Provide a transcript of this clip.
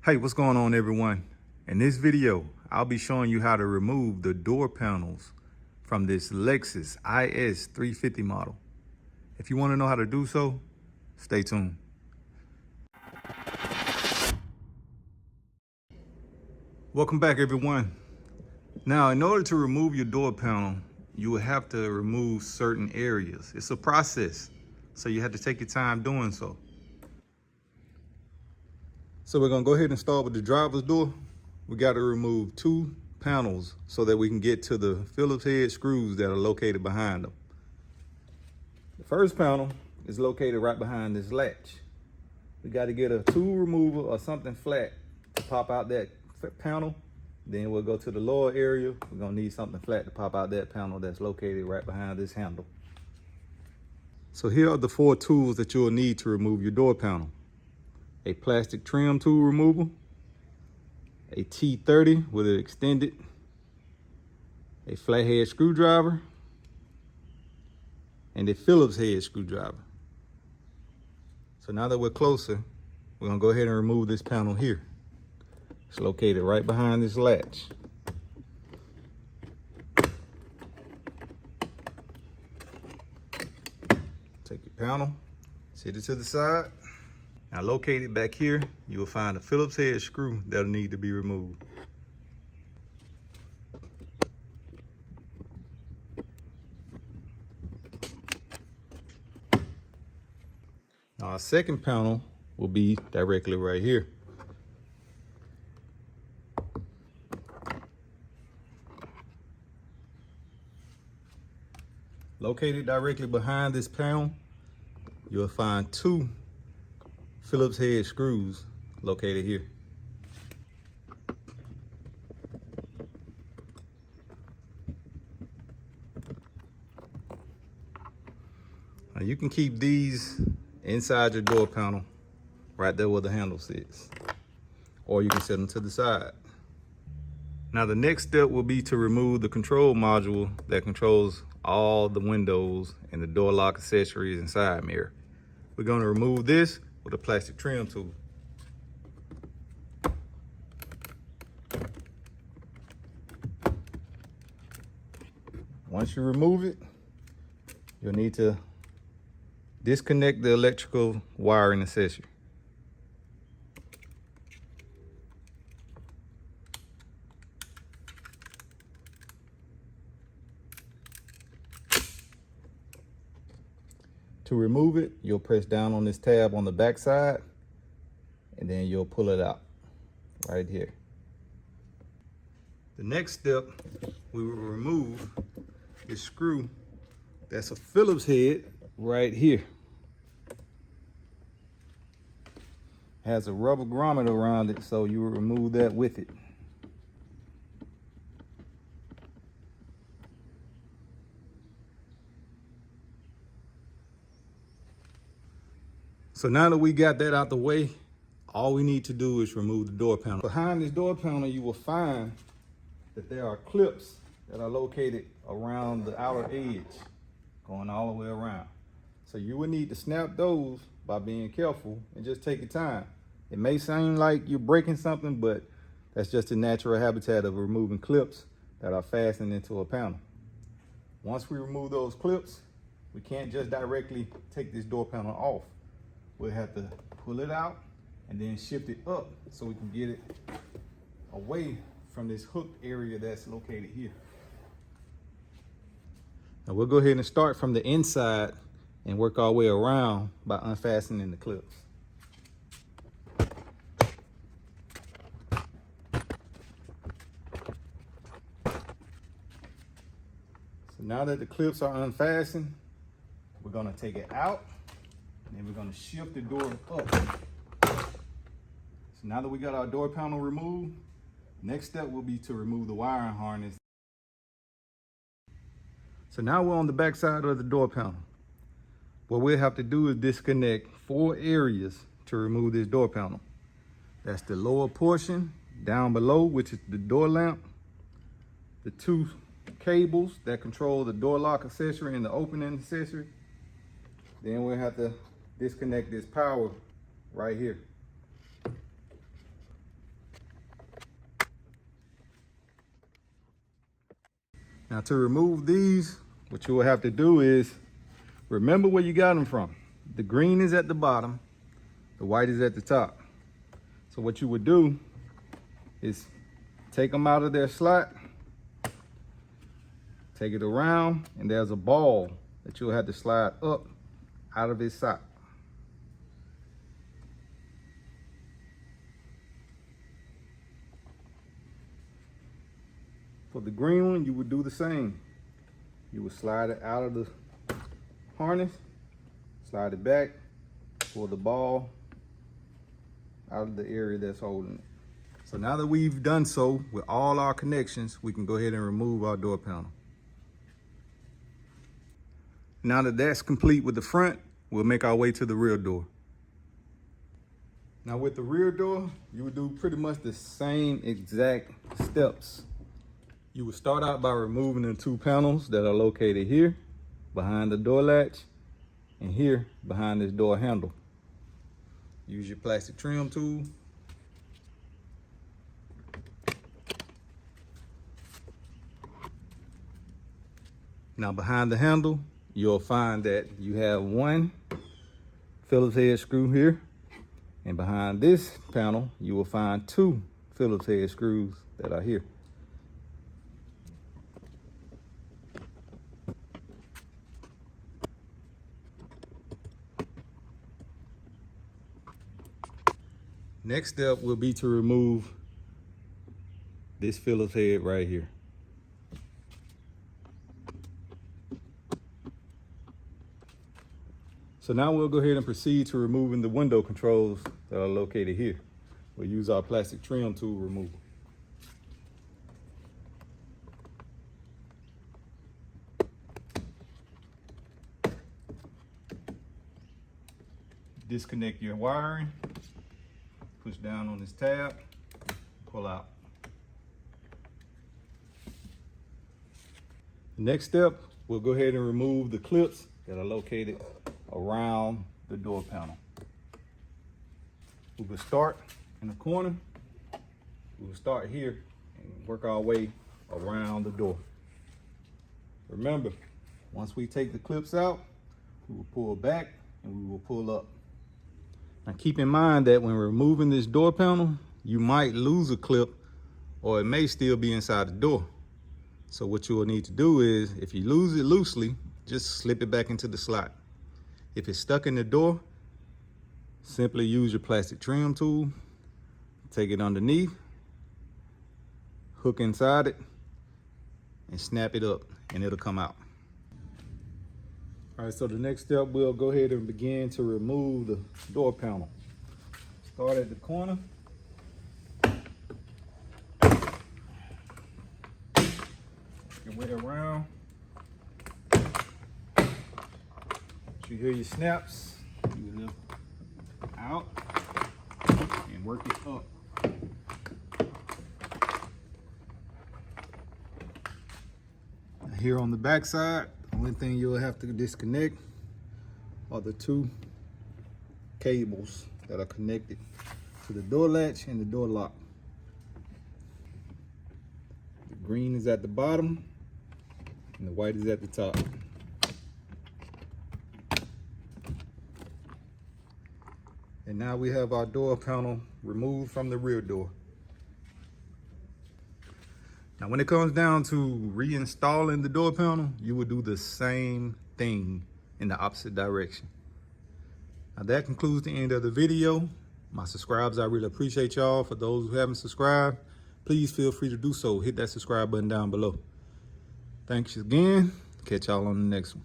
Hey, what's going on, everyone? In this video, I'll be showing you how to remove the door panels from this Lexus IS 350 model. If you want to know how to do so, stay tuned. Welcome back, everyone. Now, in order to remove your door panel, you will have to remove certain areas. It's a process, so you have to take your time doing so. So we're gonna go ahead and start with the driver's door. We got to remove two panels so that we can get to the Phillips head screws that are located behind them. The first panel is located right behind this latch. We got to get a tool remover or something flat to pop out that panel. Then we'll go to the lower area. We're gonna need something flat to pop out that panel that's located right behind this handle. So here are the four tools that you'll need to remove your door panel. A plastic trim tool remover, a T30 with it extended, a flathead screwdriver, and a Phillips head screwdriver. So now that we're closer, we're gonna go ahead and remove this panel here. It's located right behind this latch. Take your panel, set it to the side. Now located back here, you will find a Phillips head screw that'll need to be removed. Now our second panel will be directly right here. Located directly behind this panel, you'll find two Phillips head screws located here. Now you can keep these inside your door panel right there where the handle sits, or you can set them to the side. Now the next step will be to remove the control module that controls all the windows and the door lock accessories and side mirror. We're going to remove this with a plastic trim tool. Once you remove it, you'll need to disconnect the electrical wiring accessory. To remove it, you'll press down on this tab on the back side, and then you'll pull it out right here. The next step, we will remove this screw that's a Phillips head right here. Has a rubber grommet around it, so you will remove that with it. So now that we got that out the way, all we need to do is remove the door panel. Behind this door panel, you will find that there are clips that are located around the outer edge, going all the way around. So you will need to snap those by being careful and just take your time. It may seem like you're breaking something, but that's just the natural habitat of removing clips that are fastened into a panel. Once we remove those clips, we can't just directly take this door panel off. We'll have to pull it out and then shift it up so we can get it away from this hooked area that's located here. Now we'll go ahead and start from the inside and work our way around by unfastening the clips. So now that the clips are unfastened, we're gonna take it out. And then we're gonna shift the door up. So now that we got our door panel removed, next step will be to remove the wiring harness. So now we're on the back side of the door panel. What we'll have to do is disconnect four areas to remove this door panel. That's the lower portion down below, which is the door lamp, the two cables that control the door lock accessory and the opening accessory. Then we'll have to disconnect this power right here. Now to remove these, what you will have to do is remember where you got them from. The green is at the bottom, the white is at the top. So what you would do is take them out of their slot, take it around, and there's a ball that you'll have to slide up out of its socket. For the green one, you would do the same. You would slide it out of the harness, slide it back, pull the ball out of the area that's holding it. So now that we've done so with all our connections, we can go ahead and remove our door panel. Now that that's complete with the front, we'll make our way to the rear door. Now with the rear door, you would do pretty much the same exact steps. You would start out by removing the two panels that are located here behind the door latch and here behind this door handle. Use your plastic trim tool. Now behind the handle, you'll find that you have one Phillips head screw here, and behind this panel, you will find two Phillips head screws that are here. Next step will be to remove this Phillips head right here. So now we'll go ahead and proceed to removing the window controls that are located here. We'll use our plastic trim tool removal. Disconnect your wiring. Push down on this tab, pull out. Next step, we'll go ahead and remove the clips that are located around the door panel. We will start in the corner. We will start here and work our way around the door. Remember, once we take the clips out, we will pull back and we will pull up. Now keep in mind that when removing this door panel, you might lose a clip or it may still be inside the door. So what you will need to do is, if you lose it loosely, just slip it back into the slot. If it's stuck in the door, simply use your plastic trim tool, take it underneath, hook inside it, and snap it up, and it'll come out. All right, so the next step, we'll go ahead and begin to remove the door panel. Start at the corner. Your way around. You hear your snaps, you lift out and work it up. Now here on the back side, the only thing you'll have to disconnect are the two cables that are connected to the door latch and the door lock. The green is at the bottom and the white is at the top. And now we have our door panel removed from the rear door. Now when it comes down to reinstalling the door panel, you would do the same thing in the opposite direction. Now that concludes the end of the video. My subscribers, I really appreciate y'all. For those who haven't subscribed, please feel free to do so. Hit that subscribe button down below. Thanks again. Catch y'all on the next one.